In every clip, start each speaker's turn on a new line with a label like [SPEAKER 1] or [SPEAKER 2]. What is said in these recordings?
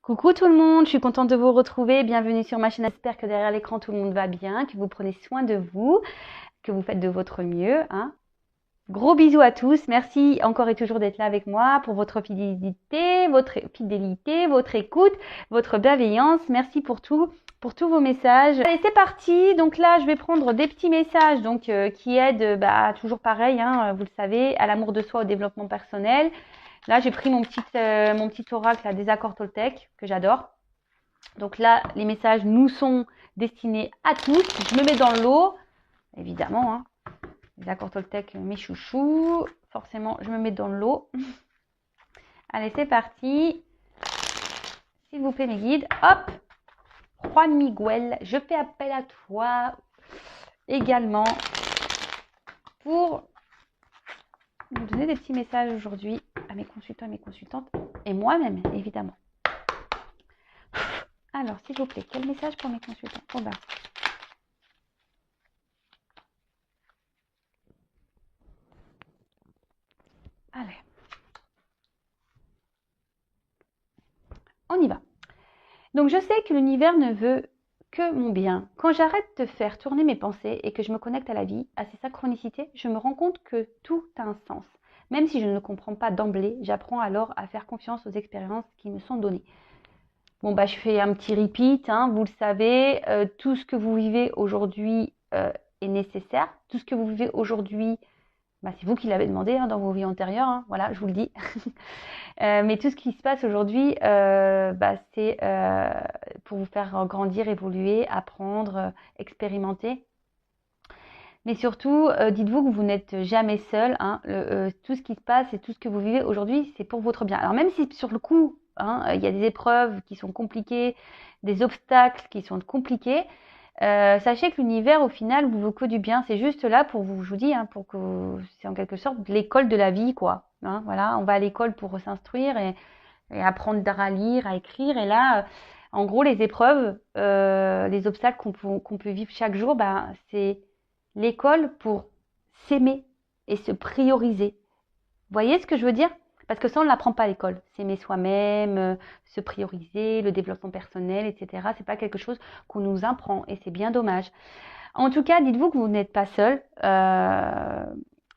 [SPEAKER 1] Coucou tout le monde, je suis contente de vous retrouver. Bienvenue sur ma chaîne. J'espère que derrière l'écran tout le monde va bien, que vous prenez soin de vous, que vous faites de votre mieux. Gros bisous à tous. Merci encore et toujours d'être là avec moi pour votre fidélité, votre écoute, votre bienveillance. Merci pour tout, pour tous vos messages. Allez, c'est parti. Donc là, je vais prendre des petits messages qui aident, toujours pareil, vous le savez, à l'amour de soi, au développement personnel. Là, j'ai pris mon petit oracle à des accords Toltec que j'adore. Donc là, les messages nous sont destinés à tous. Je me mets dans le lot, évidemment. Les accords Toltec, mes chouchous. Forcément, je me mets dans le lot. Allez, c'est parti. S'il vous plaît, mes guides. Hop. Juan Miguel, je fais appel à toi également pour nous donner des petits messages aujourd'hui à mes consultants et mes consultantes et moi-même, évidemment. Alors, s'il vous plaît, quel message pour mes consultants? Allez. On y va. Donc, je sais que l'univers ne veut que mon bien. Quand j'arrête de faire tourner mes pensées et que je me connecte à la vie, à ses synchronicités, je me rends compte que tout a un sens. Même si je ne le comprends pas d'emblée, j'apprends alors à faire confiance aux expériences qui me sont données. Bon, je fais un petit repeat, vous le savez, tout ce que vous vivez aujourd'hui est nécessaire. Tout ce que vous vivez aujourd'hui, c'est vous qui l'avez demandé dans vos vies antérieures, voilà, je vous le dis. Mais tout ce qui se passe aujourd'hui, c'est pour vous faire grandir, évoluer, apprendre, expérimenter. Mais surtout, dites-vous que vous n'êtes jamais seul. Tout ce qui se passe et tout ce que vous vivez aujourd'hui, c'est pour votre bien. Alors même si sur le coup, il y a des épreuves qui sont compliquées, des obstacles qui sont compliqués, sachez que l'univers, au final, vous veut que du bien. C'est juste là pour vous, je vous dis, pour que c'est en quelque sorte l'école de la vie, quoi. Voilà, on va à l'école pour s'instruire et apprendre à lire, à écrire. Et là, en gros, les épreuves, les obstacles qu'on peut vivre chaque jour, c'est l'école pour s'aimer et se prioriser. Vous voyez ce que je veux dire? Parce que ça, on ne l'apprend pas à l'école. S'aimer soi-même, se prioriser, le développement personnel, etc. C'est pas quelque chose qu'on nous apprend et c'est bien dommage. En tout cas, dites-vous que vous n'êtes pas seul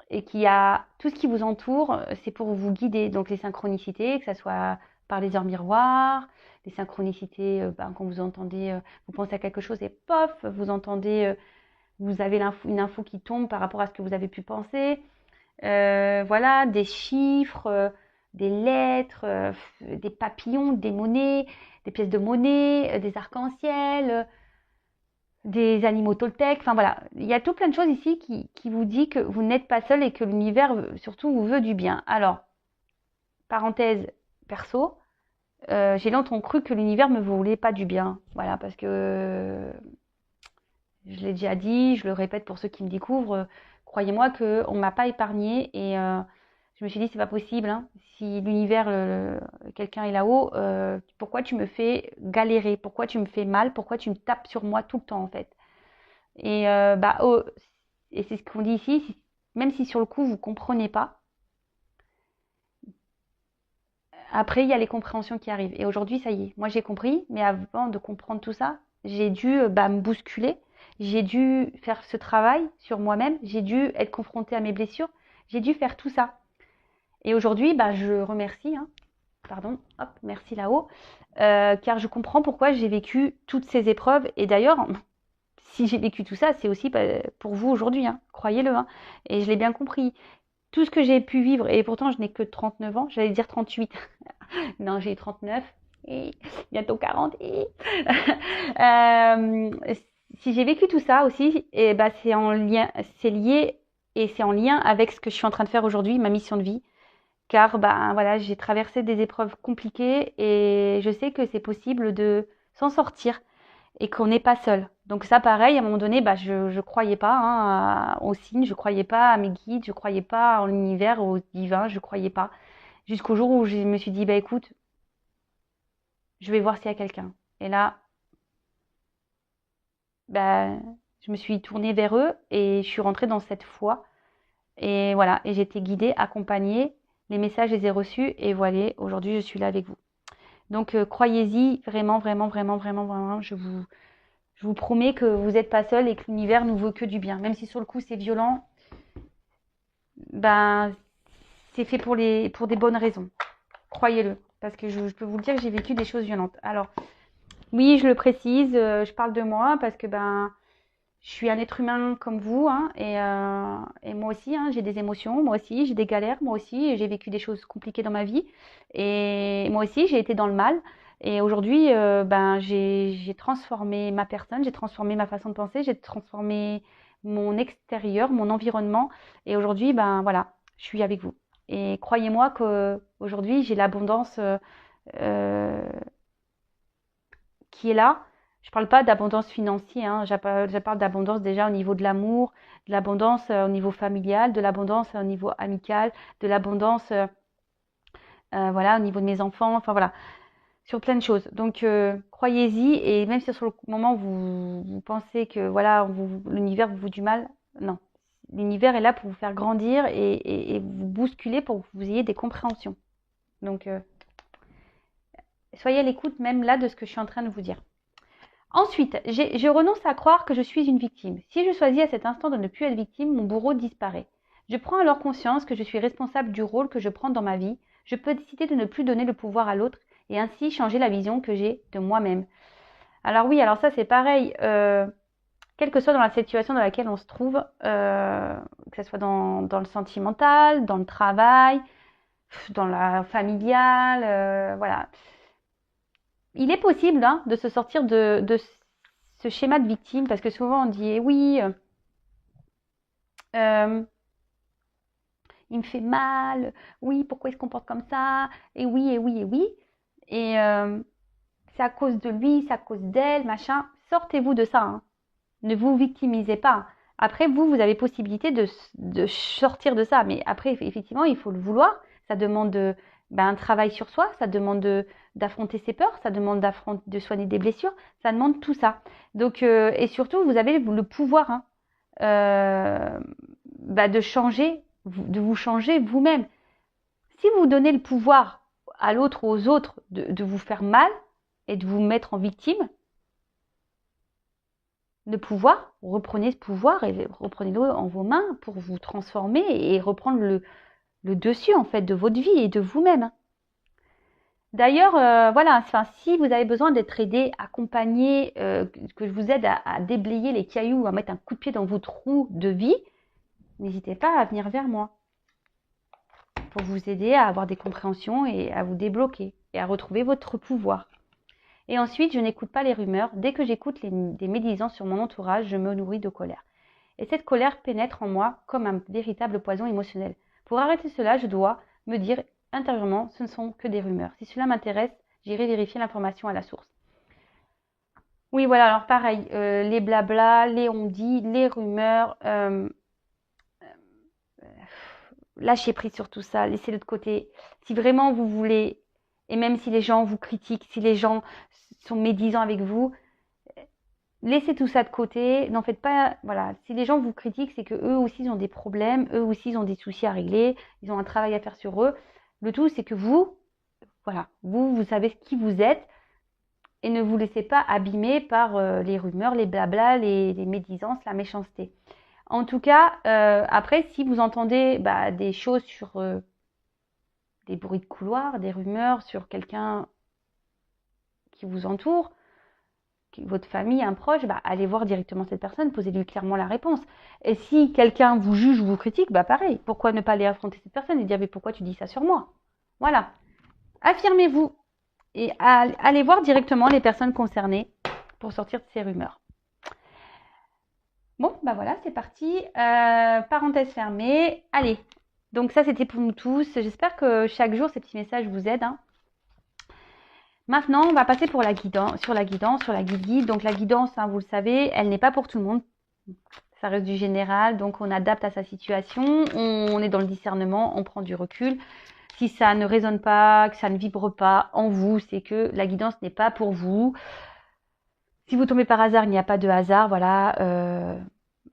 [SPEAKER 1] et qu'il y a tout ce qui vous entoure, c'est pour vous guider. Donc les synchronicités, que ce soit par les heures miroirs, les synchronicités, quand vous entendez, vous pensez à quelque chose et pof, vous entendez, vous avez une info qui tombe par rapport à ce que vous avez pu penser. Voilà, des chiffres, des lettres, des papillons, des monnaies, des pièces de monnaie, des arcs-en-ciel, des animaux Toltec. Enfin voilà, il y a tout plein de choses ici qui vous dit que vous n'êtes pas seul et que l'univers surtout vous veut du bien. Alors, parenthèse perso, j'ai longtemps cru que l'univers ne me voulait pas du bien. Voilà, parce que je l'ai déjà dit, je le répète pour ceux qui me découvrent, croyez-moi qu'on ne m'a pas épargnée et je me suis dit c'est pas possible, si l'univers, quelqu'un est là-haut, pourquoi tu me fais galérer, pourquoi tu me fais mal, pourquoi tu me tapes sur moi tout le temps en fait. Et et c'est ce qu'on dit ici, même si sur le coup vous comprenez pas, après il y a les compréhensions qui arrivent. Et aujourd'hui ça y est, moi j'ai compris, mais avant de comprendre tout ça, j'ai dû me bousculer. J'ai dû faire ce travail sur moi-même, j'ai dû être confrontée à mes blessures, j'ai dû faire tout ça. Et aujourd'hui, je remercie, merci là-haut, car je comprends pourquoi j'ai vécu toutes ces épreuves. Et d'ailleurs, si j'ai vécu tout ça, c'est aussi pour vous aujourd'hui, croyez-le. Et je l'ai bien compris. Tout ce que j'ai pu vivre, et pourtant je n'ai que 39 ans, j'allais dire 38. Non, j'ai 39, et bientôt 40. Si j'ai vécu tout ça aussi, c'est en lien, c'est lié et c'est en lien avec ce que je suis en train de faire aujourd'hui, ma mission de vie. Car voilà, j'ai traversé des épreuves compliquées et je sais que c'est possible de s'en sortir et qu'on n'est pas seul. Donc ça, pareil, à un moment donné, je croyais pas aux signes, je croyais pas à mes guides, je croyais pas en l'univers, au divin, je croyais pas. Jusqu'au jour où je me suis dit, écoute, je vais voir s'il y a quelqu'un. Et là, je me suis tournée vers eux et je suis rentrée dans cette foi. Et voilà, et j'ai été guidée, accompagnée. Les messages, je les ai reçus et voilà, aujourd'hui, je suis là avec vous. Donc, croyez-y, vraiment, vraiment, vraiment, vraiment, vraiment, je vous promets que vous n'êtes pas seul et que l'univers nous veut que du bien. Même si sur le coup, c'est violent, ben, c'est fait pour des bonnes raisons. Croyez-le. Parce que je peux vous le dire que j'ai vécu des choses violentes. Alors, oui, je le précise, je parle de moi parce que je suis un être humain comme vous, hein, et moi aussi, hein, j'ai des émotions, moi aussi, j'ai des galères, moi aussi, j'ai vécu des choses compliquées dans ma vie, et moi aussi, j'ai été dans le mal. Et aujourd'hui, j'ai transformé ma personne, j'ai transformé ma façon de penser, j'ai transformé mon extérieur, mon environnement, et aujourd'hui, voilà, je suis avec vous. Et croyez-moi qu'aujourd'hui, j'ai l'abondance euh, qui est là. Je ne parle pas d'abondance financière, hein. Je parle d'abondance déjà au niveau de l'amour, de l'abondance au niveau familial, de l'abondance au niveau amical, de l'abondance voilà, au niveau de mes enfants, enfin voilà, sur plein de choses. Donc croyez-y, et même si sur le moment vous pensez que voilà, l'univers vous veut du mal, non. L'univers est là pour vous faire grandir et vous bousculer pour que vous ayez des compréhensions. Donc soyez à l'écoute même là de ce que je suis en train de vous dire. Ensuite, je renonce à croire que je suis une victime. Si je choisis à cet instant de ne plus être victime, mon bourreau disparaît. Je prends alors conscience que je suis responsable du rôle que je prends dans ma vie. Je peux décider de ne plus donner le pouvoir à l'autre et ainsi changer la vision que j'ai de moi-même. Alors oui, alors ça c'est pareil. Quelle que soit dans la situation dans laquelle on se trouve, que ce soit dans le sentimental, dans le travail, dans la familiale, voilà. Il est possible de se sortir de ce schéma de victime, parce que souvent on dit oui, il me fait mal, oui, pourquoi il se comporte comme ça, et oui, et oui, et oui, et c'est à cause de lui, c'est à cause d'elle, machin. Sortez-vous de ça, hein. Ne vous victimisez pas. Après, vous avez possibilité de sortir de ça, mais après, effectivement, il faut le vouloir. Ça demande un travail sur soi, ça demande d'affronter ses peurs, ça demande de soigner des blessures, ça demande tout ça. Donc, et surtout, vous avez le pouvoir, hein, de changer, de vous changer vous-même. Si vous donnez le pouvoir à l'autre ou aux autres de vous faire mal et de vous mettre en victime, le pouvoir, reprenez ce pouvoir et reprenez-le en vos mains pour vous transformer et reprendre le dessus en fait de votre vie et de vous-même. D'ailleurs, voilà, si vous avez besoin d'être aidé, accompagné, que je vous aide à déblayer les cailloux, à mettre un coup de pied dans vos trous de vie, n'hésitez pas à venir vers moi pour vous aider à avoir des compréhensions et à vous débloquer et à retrouver votre pouvoir. Et ensuite, je n'écoute pas les rumeurs. Dès que j'écoute des médisances sur mon entourage, je me nourris de colère. Et cette colère pénètre en moi comme un véritable poison émotionnel. Pour arrêter cela, je dois me dire intérieurement, ce ne sont que des rumeurs. Si cela m'intéresse, j'irai vérifier l'information à la source. Oui, voilà, alors pareil, les blablas, les on-dit, les rumeurs, lâchez prise sur tout ça, laissez-le de côté. Si vraiment vous voulez, et même si les gens vous critiquent, si les gens sont médisants avec vous, laissez tout ça de côté. N'en faites pas, voilà. Si les gens vous critiquent, c'est que eux aussi ils ont des problèmes, eux aussi ils ont des soucis à régler, ils ont un travail à faire sur eux. Le tout, c'est que vous, voilà, vous savez qui vous êtes et ne vous laissez pas abîmer par les rumeurs, les blablas, les médisances, la méchanceté. En tout cas, après, si vous entendez des choses sur des bruits de couloir, des rumeurs sur quelqu'un qui vous entoure, votre famille, un proche, allez voir directement cette personne, posez-lui clairement la réponse. Et si quelqu'un vous juge ou vous critique, pareil, pourquoi ne pas aller affronter cette personne et dire mais pourquoi tu dis ça sur moi? Voilà. Affirmez-vous et allez voir directement les personnes concernées pour sortir de ces rumeurs. Bon, voilà, c'est parti. Parenthèse fermée. Allez, donc ça c'était pour nous tous. J'espère que chaque jour ces petits messages vous aident, hein. Maintenant, on va passer sur la guidance, sur la guide-guide. Donc la guidance, hein, vous le savez, elle n'est pas pour tout le monde. Ça reste du général, donc on adapte à sa situation. On est dans le discernement, on prend du recul. Si ça ne résonne pas, que ça ne vibre pas en vous, c'est que la guidance n'est pas pour vous. Si vous tombez par hasard, il n'y a pas de hasard, voilà.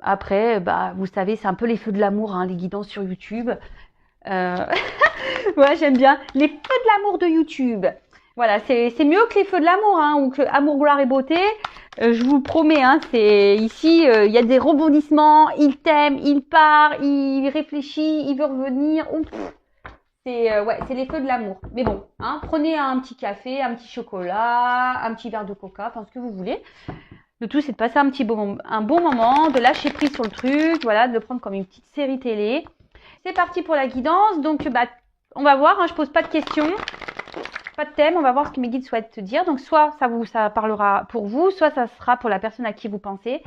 [SPEAKER 1] Après, vous savez, c'est un peu les feux de l'amour, hein, les guidances sur YouTube. Ouais, j'aime bien les feux de l'amour de YouTube. Voilà, c'est mieux que les feux de l'amour, hein, ou que amour, gloire et beauté. Je vous promets, hein, c'est ici, il y a des rebondissements. Il t'aime, il part, il réfléchit, il veut revenir. Ouf. Ouais, c'est les feux de l'amour. Mais bon, hein, prenez un petit café, un petit chocolat, un petit verre de coca, enfin ce que vous voulez. Le tout, c'est de passer un bon moment, de lâcher prise sur le truc, voilà, de le prendre comme une petite série télé. C'est parti pour la guidance. Donc, bah, on va voir. Hein, je pose pas de questions, pas de thème. On va voir ce que mes guides souhaitent te dire. Donc, soit ça parlera pour vous, soit ça sera pour la personne à qui vous pensez. De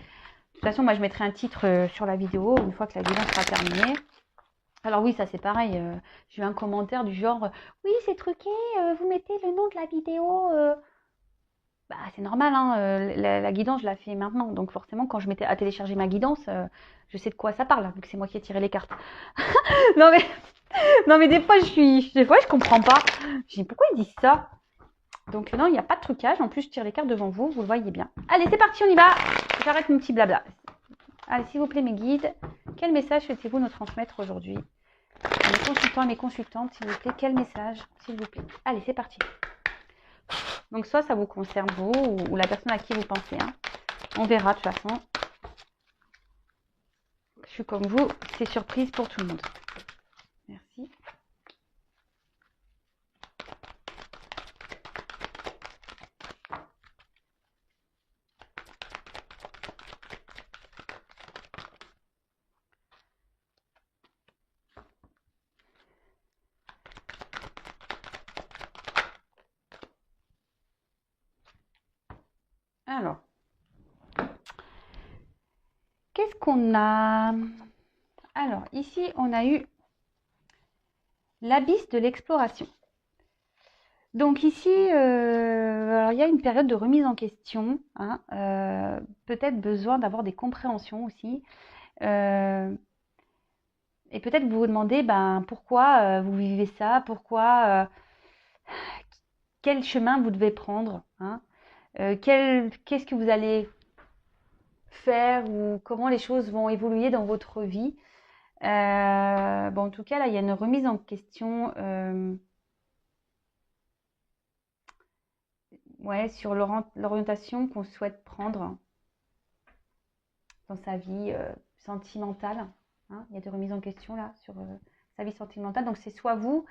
[SPEAKER 1] toute façon, moi, je mettrai un titre sur la vidéo une fois que la guidance sera terminée. Alors oui, ça c'est pareil. J'ai eu un commentaire du genre oui, c'est truqué. Vous mettez le nom de la vidéo. Bah, c'est normal, hein, la guidance, je la fais maintenant. Donc forcément, quand je m'étais à télécharger ma guidance, je sais de quoi ça parle, vu que c'est moi qui ai tiré les cartes. non mais, non mais des fois, je comprends pas. Je dis pourquoi ils disent ça. Donc non, il n'y a pas de trucage. En plus, je tire les cartes devant vous, vous le voyez bien. Allez, c'est parti, on y va. J'arrête mon petit blabla. Allez, s'il vous plaît, mes guides, quel message souhaitez-vous nous transmettre aujourd'hui? À mes consultants et mes consultantes, s'il vous plaît, quel message, s'il vous plaît. Allez, c'est parti. Donc, soit ça vous concerne vous ou la personne à qui vous pensez. Hein. On verra de toute façon. Je suis comme vous, c'est surprise pour tout le monde. Merci. Alors, qu'est-ce qu'on a? Alors, ici, on a eu l'abysse de l'exploration. Donc ici, alors, il y a une période de remise en question, hein, peut-être besoin d'avoir des compréhensions aussi. Et peut-être vous vous demandez pourquoi vous vivez ça, pourquoi, quel chemin vous devez prendre, hein, qu'est-ce que vous allez faire ou comment les choses vont évoluer dans votre vie. En tout cas, là, il y a une remise en question sur l'orientation qu'on souhaite prendre dans sa vie sentimentale. Hein. Il y a des remises en question là sur sa vie sentimentale. Donc, c'est soit vous,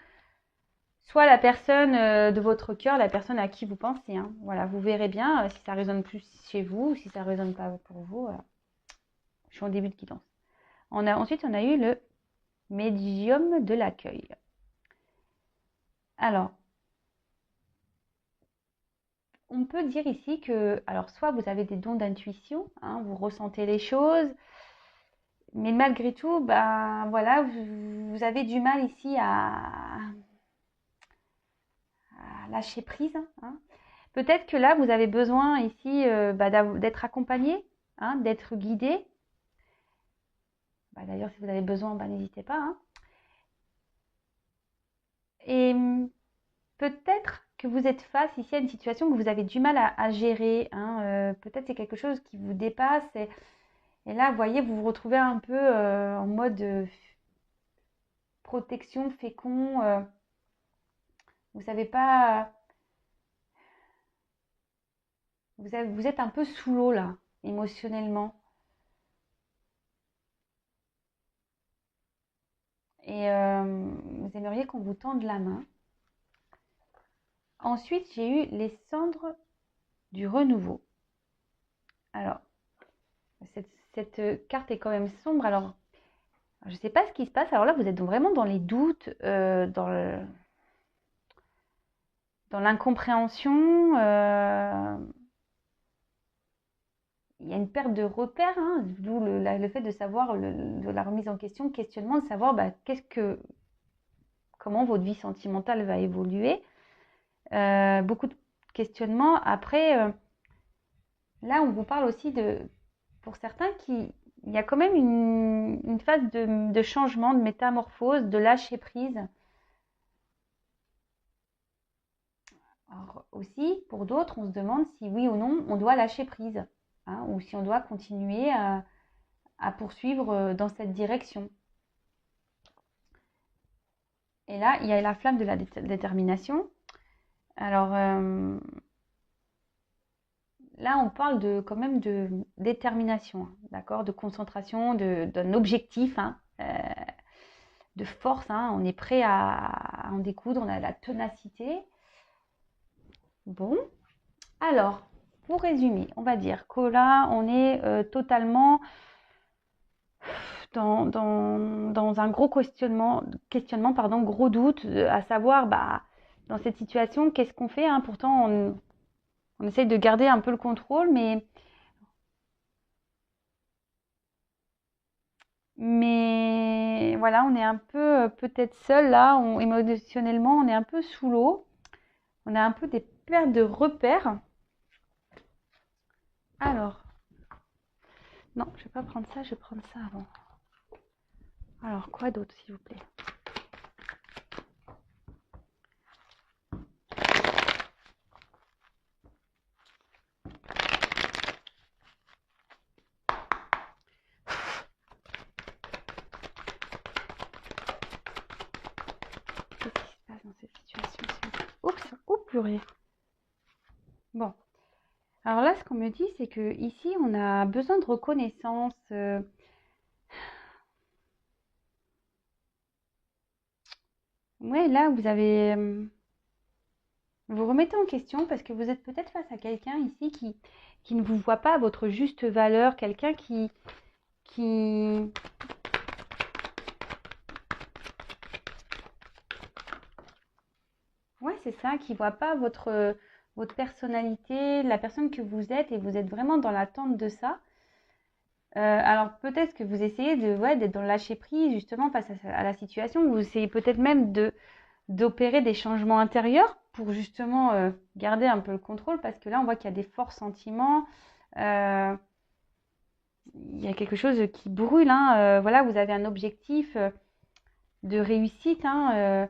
[SPEAKER 1] soit la personne de votre cœur, la personne à qui vous pensez. Hein. Voilà, vous verrez bien si ça résonne plus chez vous ou si ça ne résonne pas pour vous. Je suis en début de guidance. Ensuite, on a eu le médium de l'accueil. Alors, on peut dire ici que, alors soit vous avez des dons d'intuition, hein, vous ressentez les choses, mais malgré tout, voilà, vous avez du mal ici à lâcher prise. Hein. Peut-être que là, vous avez besoin ici d'être accompagné, hein, d'être guidé. D'ailleurs, si vous avez besoin, n'hésitez pas. Hein. Et peut-être que vous êtes face ici à une situation que vous avez du mal à gérer. Hein. Peut-être c'est quelque chose qui vous dépasse. Et là, vous voyez, vous vous retrouvez un peu en mode protection, fécond. Vous savez pas. Vous êtes un peu sous l'eau là, émotionnellement. Et vous aimeriez qu'on vous tende la main. Ensuite, j'ai eu les cendres du renouveau. Alors, cette carte est quand même sombre. Alors, je ne sais pas ce qui se passe. Alors là, vous êtes vraiment dans les doutes, dans l'incompréhension. Il y a une perte de repères, hein, d'où le fait de savoir de la remise en question, le questionnement, de savoir comment votre vie sentimentale va évoluer. Beaucoup de questionnements. Après, là, on vous parle aussi pour certains, il y a quand même une phase de changement, de métamorphose, de lâcher prise. Alors aussi, pour d'autres, on se demande si oui ou non, on doit lâcher prise, hein, ou si on doit continuer à poursuivre dans cette direction. Et là, il y a la flamme de la détermination. Alors là, on parle quand même de détermination, hein, d'accord, de concentration, d'un objectif, hein, de force. Hein, on est prêt à en découdre, on a la ténacité. Bon, alors, pour résumer, on va dire que là, on est totalement dans un gros questionnement, pardon, gros doute, à savoir, bah, dans cette situation, qu'est-ce qu'on fait, hein. Pourtant, on essaye de garder un peu le contrôle, mais voilà, on est un peu peut-être seul là, émotionnellement, on est un peu sous l'eau, on a un peu des pertes de repères. Alors, non, je vais pas prendre ça, je vais prendre ça avant. Alors, quoi d'autre, s'il vous plaît? Qu'est-ce qui se passe dans cette situation? Oups, oups, purée. Bon, alors là, ce qu'on me dit, c'est que ici, on a besoin de reconnaissance. Ouais, là, vous remettez en question parce que vous êtes peut-être face à quelqu'un ici qui ne vous voit pas à votre juste valeur, quelqu'un qui... Ouais, c'est ça, qui voit pas votre personnalité, la personne que vous êtes et vous êtes vraiment dans l'attente de ça. Alors peut-être que vous essayez d'être dans le lâcher prise justement face à la situation. Vous essayez peut-être même d'opérer des changements intérieurs pour justement garder un peu le contrôle parce que là on voit qu'il y a des forts sentiments. Euh, il y a quelque chose qui brûle. Hein. Voilà, vous avez un objectif de réussite. Hein,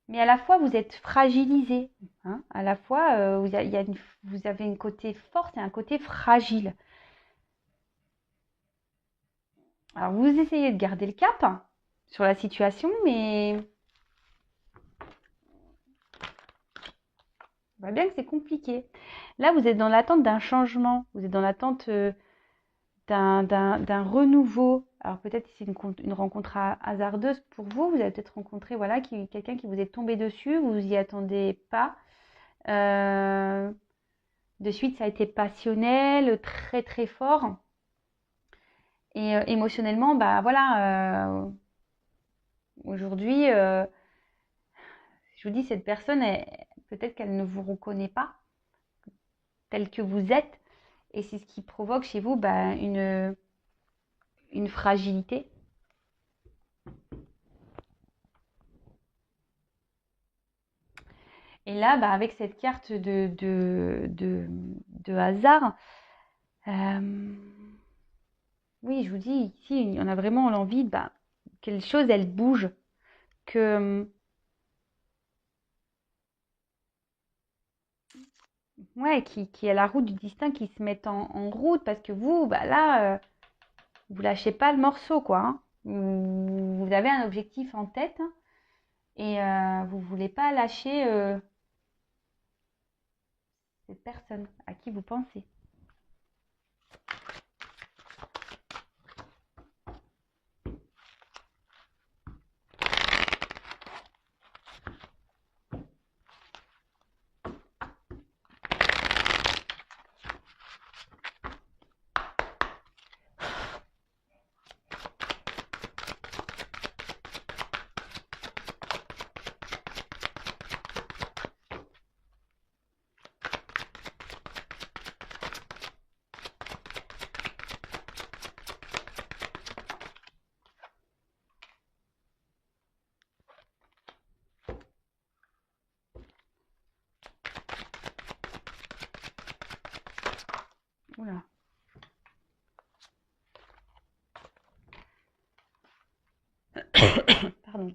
[SPEAKER 1] mais à la fois vous êtes fragilisé. Hein. À la fois vous avez un côté force et un côté fragile. Alors vous essayez de garder le cap hein, sur la situation, mais on voit bien que c'est compliqué. Là, vous êtes dans l'attente d'un changement, vous êtes dans l'attente d'un renouveau. Alors peut-être que c'est une rencontre hasardeuse pour vous. Vous avez peut-être rencontré voilà, quelqu'un qui vous est tombé dessus, vous n'y attendez pas. Euh, de suite, ça a été passionnel, très très fort. Et émotionnellement, bah voilà, aujourd'hui, je vous dis, cette personne, peut-être qu'elle ne vous reconnaît pas tel que vous êtes. Et c'est ce qui provoque chez vous bah, une fragilité. Et là, bah, avec cette carte de hasard, euh, oui, je vous dis, ici, on a vraiment l'envie bah, que les choses, elles bougent, que, ouais, qui y a la route du destin qui se mette en route, parce que vous, bah, là, vous lâchez pas le morceau, quoi. Hein. Vous avez un objectif en tête hein, et vous voulez pas lâcher cette personne à qui vous pensez. Oula. Pardon.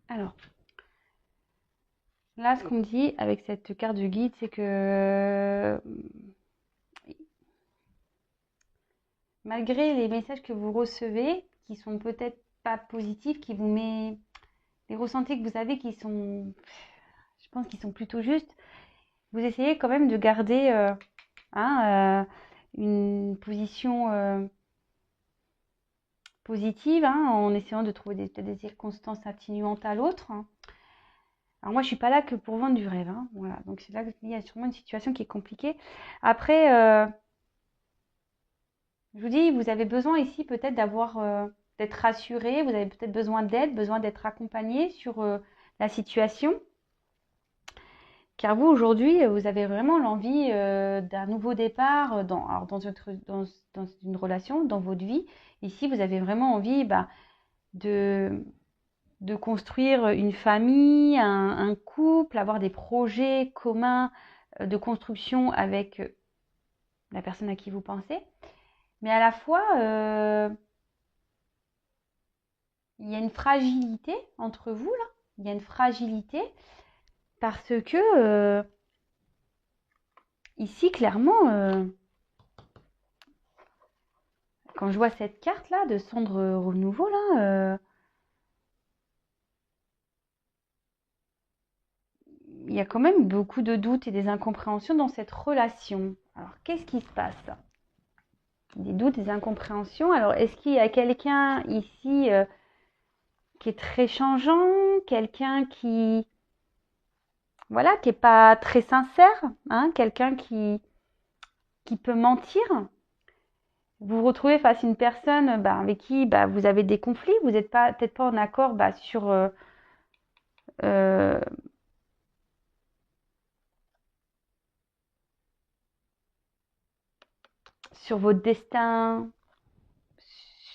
[SPEAKER 1] Alors, là, ce qu'on me dit avec cette carte du guide, c'est que malgré les messages que vous recevez, qui sont peut-être pas positifs, qui vous met les ressentis que vous avez qui sont, je pense qu'ils sont plutôt justes. Vous essayez quand même de garder une position positive, en essayant de trouver des circonstances atténuantes à l'autre. Alors moi, je suis pas là que pour vendre du rêve. Voilà. Donc c'est là qu'il y a sûrement une situation qui est compliquée. Après, je vous dis, vous avez besoin ici peut-être d'être rassuré, vous avez peut-être besoin d'aide, besoin d'être accompagné sur la situation. Car vous, aujourd'hui, vous avez vraiment l'envie d'un nouveau départ dans une relation, dans votre vie. Ici, vous avez vraiment envie de construire une famille, un couple, avoir des projets communs de construction avec la personne à qui vous pensez. Mais à la fois, il y a une fragilité entre vous, là. Il y a une fragilité parce que ici, clairement, quand je vois cette carte-là de cendre renouveau, là, il y a quand même beaucoup de doutes et des incompréhensions dans cette relation. Alors, qu'est-ce qui se passe? Des doutes, des incompréhensions. Alors, est-ce qu'il y a quelqu'un ici qui est très changeant, quelqu'un qui, voilà, qui est pas très sincère, quelqu'un qui peut mentir? Vous vous retrouvez face à une personne avec qui vous avez des conflits, vous n'êtes peut-être pas en accord sur euh, sur votre destin,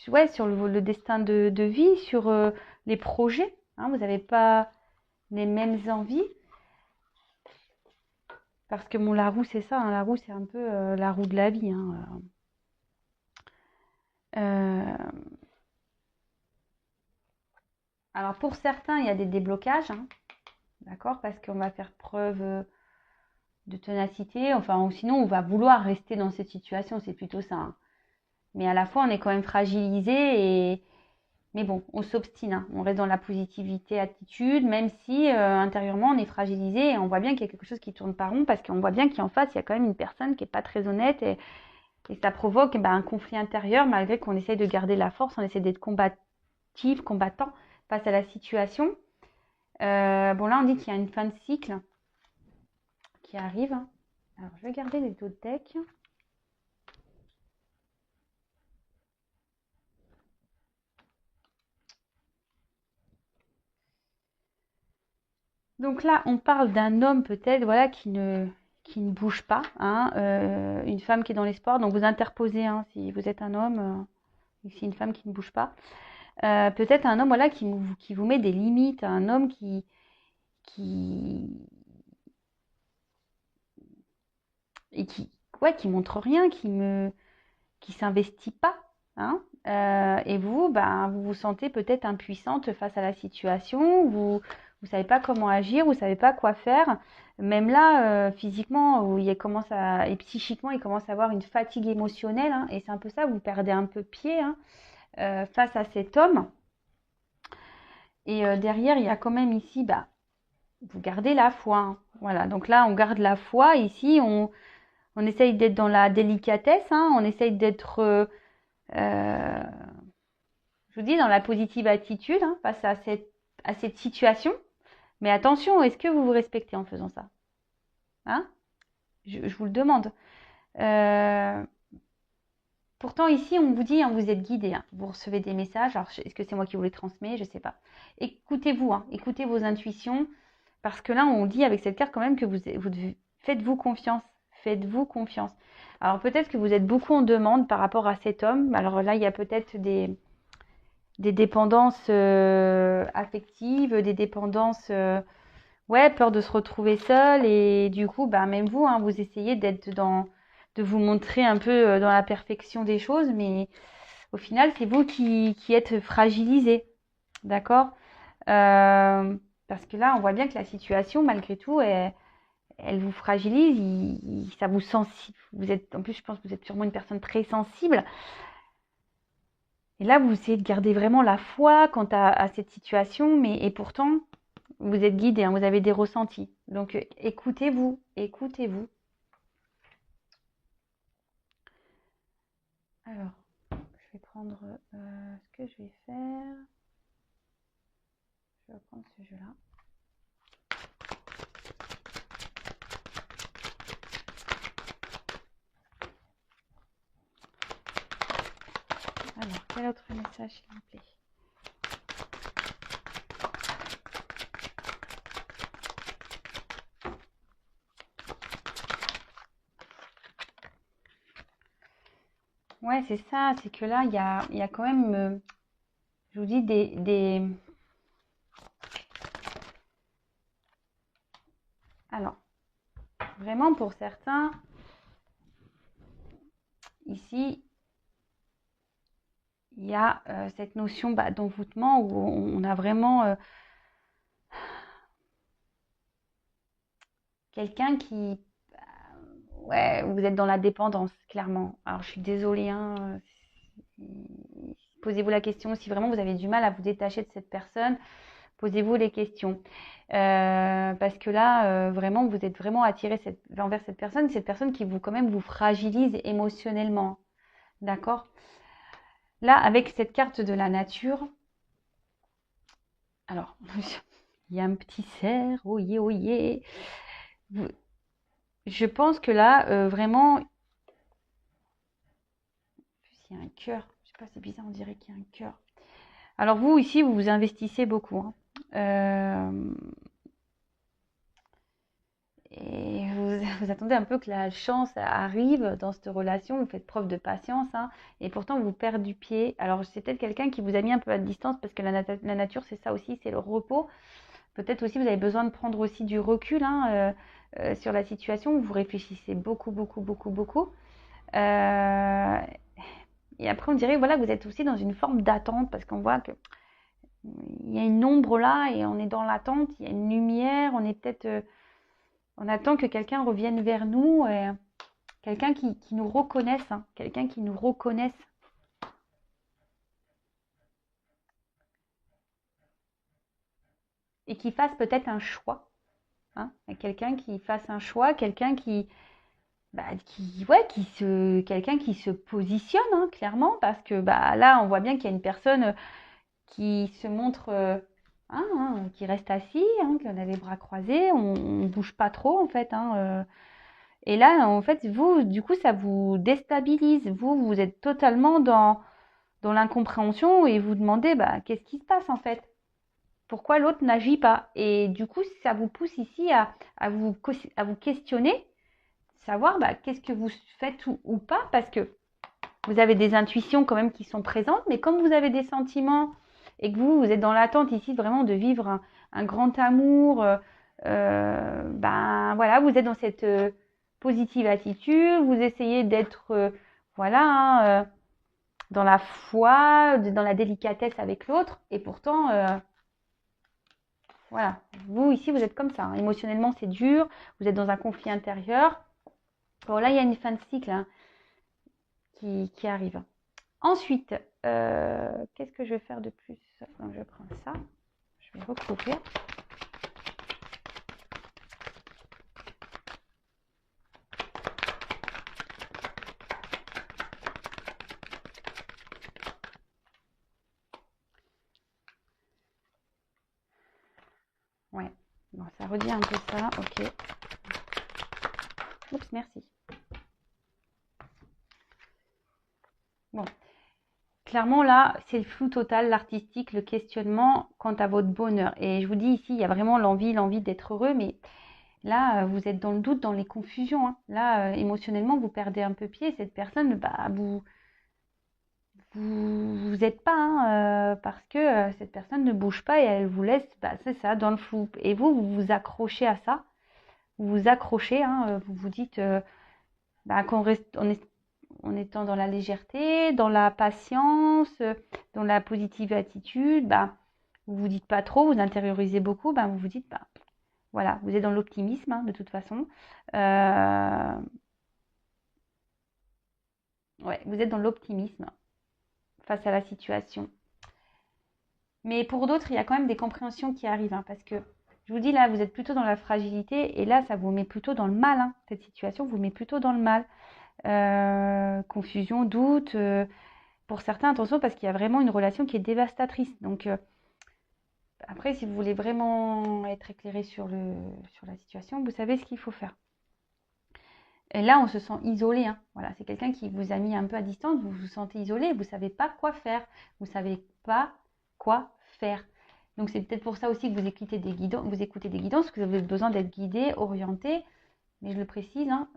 [SPEAKER 1] ouais, sur le destin de vie, sur les projets. Vous n'avez pas les mêmes envies. Parce que la roue, c'est ça. La roue, c'est un peu la roue de la vie. Alors, pour certains, il y a des déblocages. D'accord? Parce qu'on va faire preuve de ténacité. Enfin, ou sinon, on va vouloir rester dans cette situation. C'est plutôt ça. Mais à la fois, on est quand même fragilisé. Mais bon, on s'obstine. On reste dans la positivité, attitude, même si intérieurement, on est fragilisé. Et on voit bien qu'il y a quelque chose qui tourne pas rond. Parce qu'on voit bien qu'en face, il y a quand même une personne qui n'est pas très honnête. Et ça provoque un conflit intérieur, malgré qu'on essaye de garder la force. On essaie d'être combattant face à la situation. Bon, là, on dit qu'il y a une fin de cycle qui arrive. Alors, je vais garder les autres decks. Donc là, on parle d'un homme peut-être, voilà, qui ne bouge pas, une femme qui est dans l'espoir. Donc vous interposez, si vous êtes un homme, si une femme qui ne bouge pas. Peut-être un homme, voilà, qui vous met des limites, un homme qui montre rien, qui s'investit pas, et vous, vous vous sentez peut-être impuissante face à la situation. Vous savez pas comment agir, vous savez pas quoi faire. Même là, physiquement, où et psychiquement, il commence à avoir une fatigue émotionnelle, et c'est un peu ça, vous perdez un peu pied face à cet homme. Et derrière, il y a quand même ici, vous gardez la foi. Voilà, donc là, on garde la foi. Ici, on essaye d'être dans la délicatesse, on essaye d'être, je vous dis, dans la positive attitude face à cette situation. Mais attention, est-ce que vous vous respectez en faisant ça? Je vous le demande. Pourtant, ici, on vous dit, vous êtes guidé. Vous recevez des messages. Alors, est-ce que c'est moi qui vous les transmets? Je ne sais pas. Écoutez-vous, écoutez vos intuitions. Parce que là, on dit avec cette carte quand même que faites-vous confiance. Faites-vous confiance. Alors, peut-être que vous êtes beaucoup en demande par rapport à cet homme. Alors là, il y a peut-être des dépendances affectives, des dépendances... peur de se retrouver seul. Et du coup, même vous, vous essayez de vous montrer un peu dans la perfection des choses. Mais au final, c'est vous qui êtes fragilisé. D'accord? Parce que là, on voit bien que la situation, malgré tout, elle vous fragilise, ça vous sensible. En plus, je pense que vous êtes sûrement une personne très sensible. Et là, vous essayez de garder vraiment la foi quant à cette situation, mais et pourtant, vous êtes guidé, hein, vous avez des ressentis. Donc, écoutez-vous, écoutez-vous. Alors, je vais prendre ce que je vais faire. Je vais prendre ce jeu-là. Alors, quel autre message, s'il vous plaît? Ouais, c'est ça, c'est que là, il y a quand même, je vous dis, Alors, vraiment pour certains, ici, il y a cette notion d'envoûtement où on a vraiment quelqu'un qui... Ouais, vous êtes dans la dépendance, clairement. Alors, je suis désolée, hein, posez-vous la question si vraiment vous avez du mal à vous détacher de cette personne. Posez-vous les questions. Parce que là, vraiment, vous êtes vraiment attiré envers cette personne qui vous, quand même, vous fragilise émotionnellement. D'accord? Là, avec cette carte de la nature, alors, il y a un petit cerf, oyez, oyez. Je pense que là, vraiment, il y a un cœur. Je sais pas, c'est bizarre, on dirait qu'il y a un cœur. Alors vous, ici, vous vous investissez beaucoup, hein. Et vous attendez un peu que la chance arrive dans cette relation, vous faites preuve de patience, hein, et pourtant vous perdez du pied. Alors c'est peut-être quelqu'un qui vous a mis un peu à distance parce que la nature c'est ça aussi, c'est le repos. Peut-être aussi vous avez besoin de prendre aussi du recul, hein, sur la situation, vous réfléchissez beaucoup, beaucoup, beaucoup, beaucoup. Euh, et après on dirait voilà, vous êtes aussi dans une forme d'attente parce qu'on voit que il y a une ombre là et on est dans l'attente, il y a une lumière, on est peut-être... on attend que quelqu'un revienne vers nous, quelqu'un qui nous reconnaisse, hein, quelqu'un qui nous reconnaisse. Et qui fasse peut-être un choix. Hein, quelqu'un qui fasse un choix, quelqu'un quelqu'un qui se positionne, hein, clairement, parce que là, on voit bien qu'il y a une personne qui se montre, qui reste assis, hein, qui a les bras croisés, on ne bouge pas trop, en fait, hein, et là, en fait, vous, du coup, ça vous déstabilise. Vous êtes totalement dans l'incompréhension et vous demandez, qu'est-ce qui se passe en fait? Pourquoi l'autre n'agit pas? Et du coup, ça vous pousse ici à à vous questionner, savoir qu'est-ce que vous faites ou pas, parce que vous avez des intuitions quand même qui sont présentes, mais comme vous avez des sentiments et que vous êtes dans l'attente ici vraiment de vivre un grand amour, voilà, vous êtes dans cette positive attitude, vous essayez d'être, voilà, hein, dans la foi, dans la délicatesse avec l'autre, et pourtant, voilà, vous ici, vous êtes comme ça, hein. Émotionnellement, c'est dur, vous êtes dans un conflit intérieur. Bon, là, il y a une fin de cycle, hein, qui arrive. Ensuite, qu'est-ce que je vais faire de plus? Donc, je prends ça, je vais recouvrir. Ouais, bon, ça redit un peu ça, ok. Oups, merci. Bon, clairement là, c'est le flou total, l'artistique, le questionnement quant à votre bonheur. Et je vous dis ici, il y a vraiment l'envie d'être heureux, mais là, vous êtes dans le doute, dans les confusions, hein. Là, émotionnellement, vous perdez un peu pied. Cette personne, vous êtes pas, hein, parce que cette personne ne bouge pas et elle vous laisse, c'est ça, dans le flou. Et vous vous accrochez à ça. Vous vous accrochez, hein, vous vous dites qu'on reste, en étant dans la légèreté, dans la patience, dans la positive attitude, vous vous dites pas trop, vous intériorisez beaucoup, vous vous dites, voilà, vous êtes dans l'optimisme, hein, de toute façon. Ouais, vous êtes dans l'optimisme. face à la situation. Mais pour d'autres, il y a quand même des compréhensions qui arrivent, hein, parce que je vous dis là, vous êtes plutôt dans la fragilité et là, ça vous met plutôt dans le mal. Hein. Cette situation vous met plutôt dans le mal. Confusion, doute. Pour certains, attention, parce qu'il y a vraiment une relation qui est dévastatrice. Donc, après, si vous voulez vraiment être éclairé sur la situation, vous savez ce qu'il faut faire. Et là, on se sent isolé. Hein. Voilà, c'est quelqu'un qui vous a mis un peu à distance, vous vous sentez isolé, vous ne savez pas quoi faire. Vous ne savez pas quoi faire. Donc, c'est peut-être pour ça aussi que vous écoutez des guidances, parce que vous avez besoin d'être guidé, orienté. Mais je le précise, hein,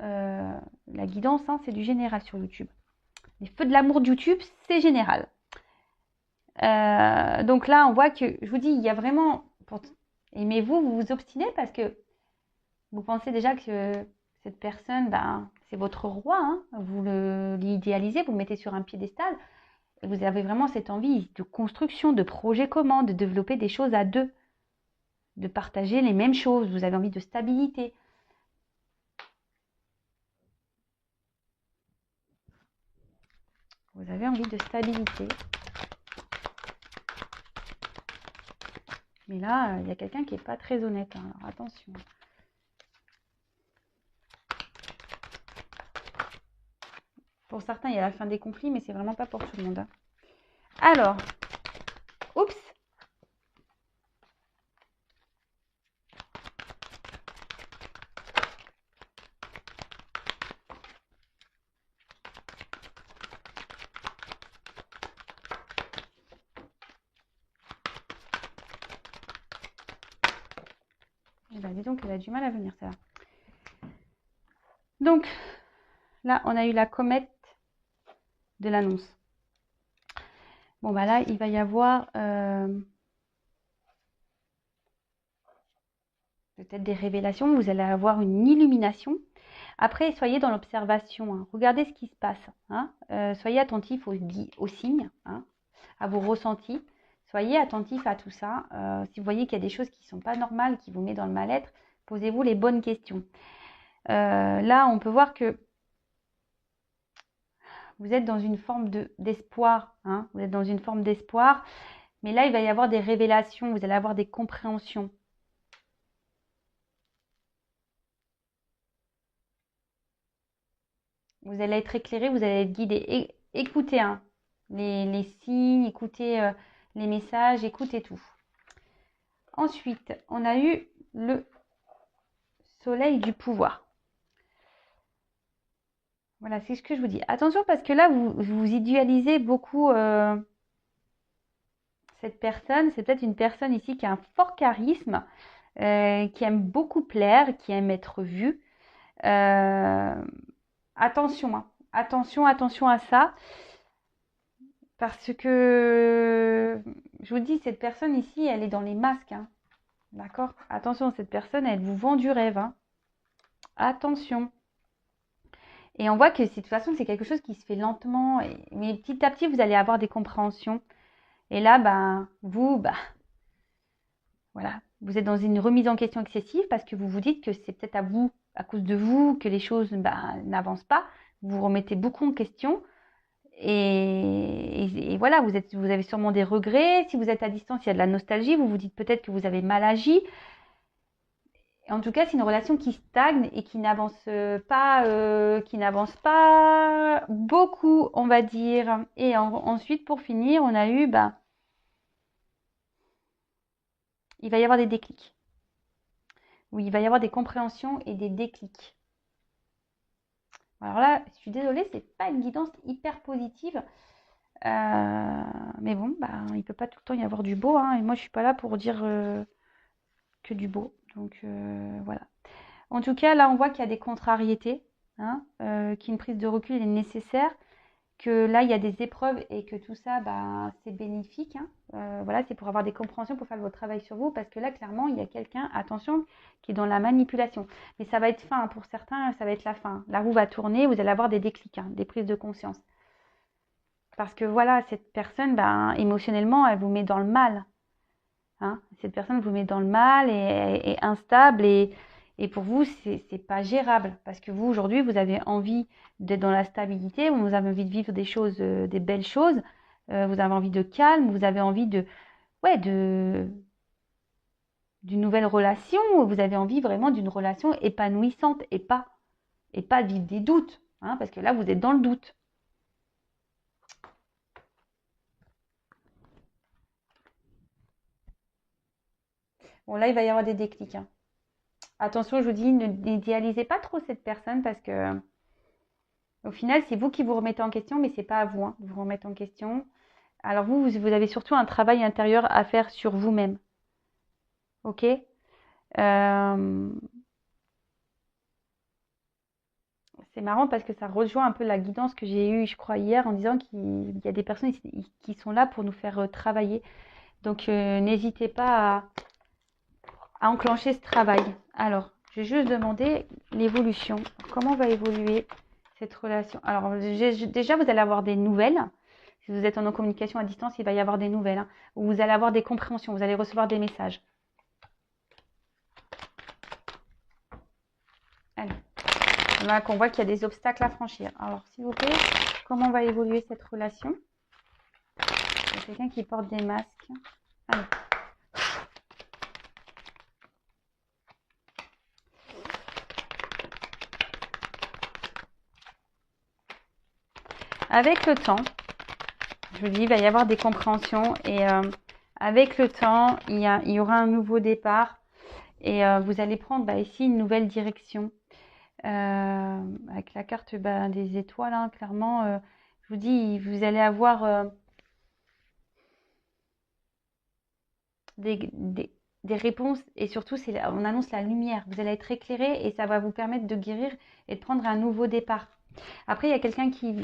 [SPEAKER 1] la guidance, hein, c'est du général sur YouTube. Les feux de l'amour de YouTube, c'est général. Donc là, on voit que, je vous dis, il y a vraiment... Aimez-vous, vous vous obstinez parce que vous pensez déjà que cette personne, ben, c'est votre roi. Hein, vous l'idéalisez, vous le mettez sur un piédestal. Et vous avez vraiment cette envie de construction, de projet commun, de développer des choses à deux. De partager les mêmes choses. Vous avez envie de stabilité. Vous avez envie de stabilité. Mais là, il y a quelqu'un qui n'est pas très honnête. Hein, alors attention. Pour certains, il y a la fin des conflits, mais c'est vraiment pas pour tout le monde. Hein. Alors, oups. Eh ben, dis donc, elle a du mal à venir, ça. Donc, là, on a eu la comète de l'annonce. Bon, bah là, il va y avoir peut-être des révélations. Vous allez avoir une illumination. Après, soyez dans l'observation. Hein. Regardez ce qui se passe. Hein. Soyez attentif aux signes, hein, à vos ressentis. Soyez attentif à tout ça. Si vous voyez qu'il y a des choses qui ne sont pas normales, qui vous mettent dans le mal-être, posez-vous les bonnes questions. Là, on peut voir que vous êtes dans une forme d'espoir. Hein. Vous êtes dans une forme d'espoir. Mais là, il va y avoir des révélations. Vous allez avoir des compréhensions. Vous allez être éclairé, vous allez être guidé. Écoutez hein, les signes, écoutez les messages, écoutez tout. Ensuite, on a eu le soleil du pouvoir. Voilà, c'est ce que je vous dis. Attention parce que là, vous idéalisez beaucoup cette personne. C'est peut-être une personne ici qui a un fort charisme, qui aime beaucoup plaire, qui aime être vue. Attention, hein. Attention à ça. Parce que, je vous dis, cette personne ici, elle est dans les masques. Hein. D'accord? Attention, cette personne, elle vous vend du rêve. Hein. Attention. Et on voit que de toute façon, c'est quelque chose qui se fait lentement. Mais petit à petit, vous allez avoir des compréhensions. Et là, voilà. Vous êtes dans une remise en question excessive parce que vous vous dites que c'est peut-être à cause de vous, que les choses n'avancent pas. Vous vous remettez beaucoup en question. Et voilà, vous avez sûrement des regrets. Si vous êtes à distance, il y a de la nostalgie. Vous vous dites peut-être que vous avez mal agi. En tout cas, c'est une relation qui stagne et qui n'avance pas beaucoup, on va dire. Et ensuite, pour finir, on a eu, il va y avoir des déclics. Oui, il va y avoir des compréhensions et des déclics. Alors là, je suis désolée, c'est pas une guidance hyper positive. Mais bon, il ne peut pas tout le temps y avoir du beau. Hein, et moi, je suis pas là pour dire que du beau. Donc, voilà. En tout cas, là, on voit qu'il y a des contrariétés, hein, qu'une prise de recul est nécessaire, que là, il y a des épreuves et que tout ça, c'est bénéfique. Hein. Voilà, c'est pour avoir des compréhensions, pour faire votre travail sur vous, parce que là, clairement, il y a quelqu'un, attention, qui est dans la manipulation. Mais ça va être fin, hein, pour certains, ça va être la fin. La roue va tourner, vous allez avoir des déclics, hein, des prises de conscience. Parce que voilà, cette personne, émotionnellement, elle vous met dans le mal. Hein. Cette personne vous met dans le mal et instable et pour vous, c'est pas gérable. Parce que vous, aujourd'hui, vous avez envie d'être dans la stabilité, vous avez envie de vivre des choses, des belles choses. vous avez envie de calme, vous avez envie ouais, d'une nouvelle relation, vous avez envie vraiment d'une relation épanouissante et pas vivre des doutes, hein, parce que là, vous êtes dans le doute. Bon, là, il va y avoir des déclics, hein. Attention, je vous dis, n'idéalisez pas trop cette personne parce que au final, c'est vous qui vous remettez en question, mais c'est pas à vous, hein, de vous remettre en question. Alors vous avez surtout un travail intérieur à faire sur vous-même. Ok? C'est marrant parce que ça rejoint un peu la guidance que j'ai eue, je crois, hier, en disant qu'il y a des personnes qui sont là pour nous faire travailler. Donc n'hésitez pas à enclencher ce travail. Alors, je vais juste demander l'évolution. Comment va évoluer cette relation? Alors, déjà, vous allez avoir des nouvelles. Si vous êtes en communication à distance, il va y avoir des nouvelles, hein, où vous allez avoir des compréhensions, vous allez recevoir des messages. Allez. Là, qu'on voit qu'il y a des obstacles à franchir. Alors, s'il vous plaît, comment va évoluer cette relation? Il y a quelqu'un qui porte des masques. Allez. Avec le temps, je vous dis, il va y avoir des compréhensions et avec le temps, il y aura un nouveau départ et vous allez prendre ici une nouvelle direction. Avec la carte des étoiles, hein, clairement, je vous dis, vous allez avoir des réponses et surtout, on annonce la lumière. Vous allez être éclairé et ça va vous permettre de guérir et de prendre un nouveau départ. Après, il y a quelqu'un qui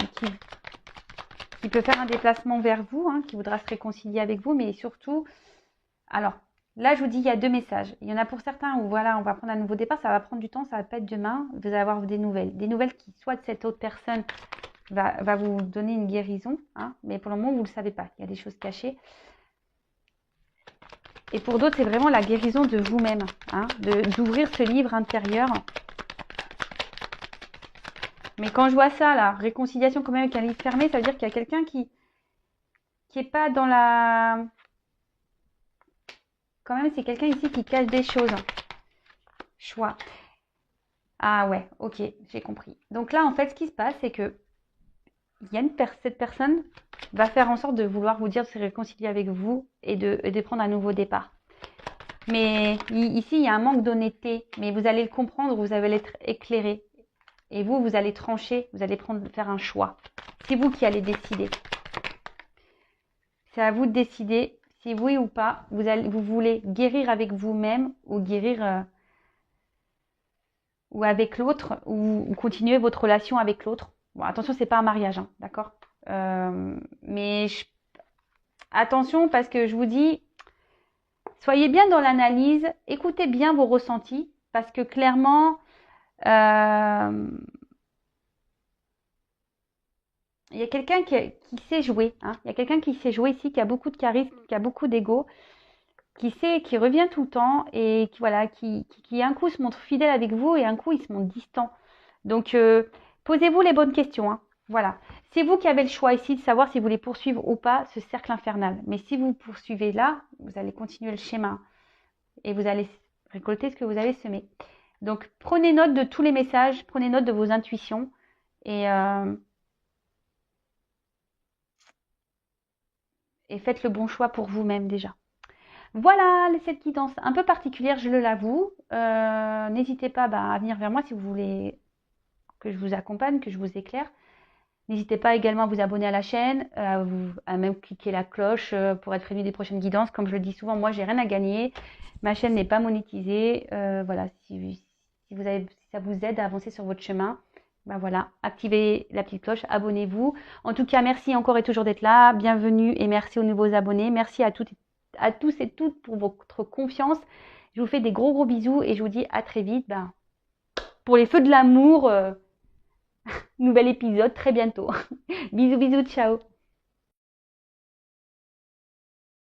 [SPEAKER 1] peut faire un déplacement vers vous, hein, qui voudra se réconcilier avec vous, mais surtout, alors, là, je vous dis, il y a deux messages. Il y en a pour certains où, voilà, on va prendre un nouveau départ, ça va prendre du temps, ça va pas être demain, vous allez avoir des nouvelles. Des nouvelles qui, soit de cette autre personne, va vous donner une guérison, hein, mais pour le moment, vous ne le savez pas. Il y a des choses cachées. Et pour d'autres, c'est vraiment la guérison de vous-même, hein, d'ouvrir ce livre intérieur. Mais quand je vois ça, là, réconciliation quand même avec un livre fermé, ça veut dire qu'il y a quelqu'un qui est pas dans la... Quand même, c'est quelqu'un ici qui cache des choses. Choix. Ah ouais, ok, j'ai compris. Donc là, en fait, ce qui se passe, c'est que cette personne va faire en sorte de vouloir vous dire de se réconcilier avec vous et de prendre un nouveau départ. Mais ici, il y a un manque d'honnêteté, mais vous allez le comprendre, vous allez être éclairé. Et vous allez trancher, vous allez faire un choix. C'est vous qui allez décider. C'est à vous de décider si oui ou pas, vous voulez guérir avec vous-même ou guérir ou avec l'autre ou continuer votre relation avec l'autre. Bon, attention, c'est pas un mariage, hein, d'accord, mais attention parce que je vous dis, soyez bien dans l'analyse, écoutez bien vos ressentis parce que clairement, il y a quelqu'un qui sait jouer, hein. Il y a quelqu'un qui sait jouer ici, qui a beaucoup de charisme, qui a beaucoup d'ego, qui revient tout le temps et qui un coup se montre fidèle avec vous et un coup il se montre distant. Donc posez-vous les bonnes questions, hein. Voilà. C'est vous qui avez le choix ici de savoir si vous voulez poursuivre ou pas ce cercle infernal. Mais si vous poursuivez là, vous allez continuer le schéma et vous allez récolter ce que vous avez semé. Donc prenez note de tous les messages, prenez note de vos intuitions et faites le bon choix pour vous-même déjà. Voilà cette guidance un peu particulière, je l'avoue. N'hésitez pas à venir vers moi si vous voulez que je vous accompagne, que je vous éclaire. N'hésitez pas également à vous abonner à la chaîne, à même cliquer la cloche pour être prévenu des prochaines guidances. Comme je le dis souvent, moi, j'ai rien à gagner. Ma chaîne n'est pas monétisée. Voilà, si ça vous aide à avancer sur votre chemin, voilà, activez la petite cloche, abonnez-vous. En tout cas, merci encore et toujours d'être là. Bienvenue et merci aux nouveaux abonnés. Merci à tous et toutes pour votre confiance. Je vous fais des gros bisous et je vous dis à très vite. Pour les feux de l'amour, nouvel épisode très bientôt. Bisous, ciao.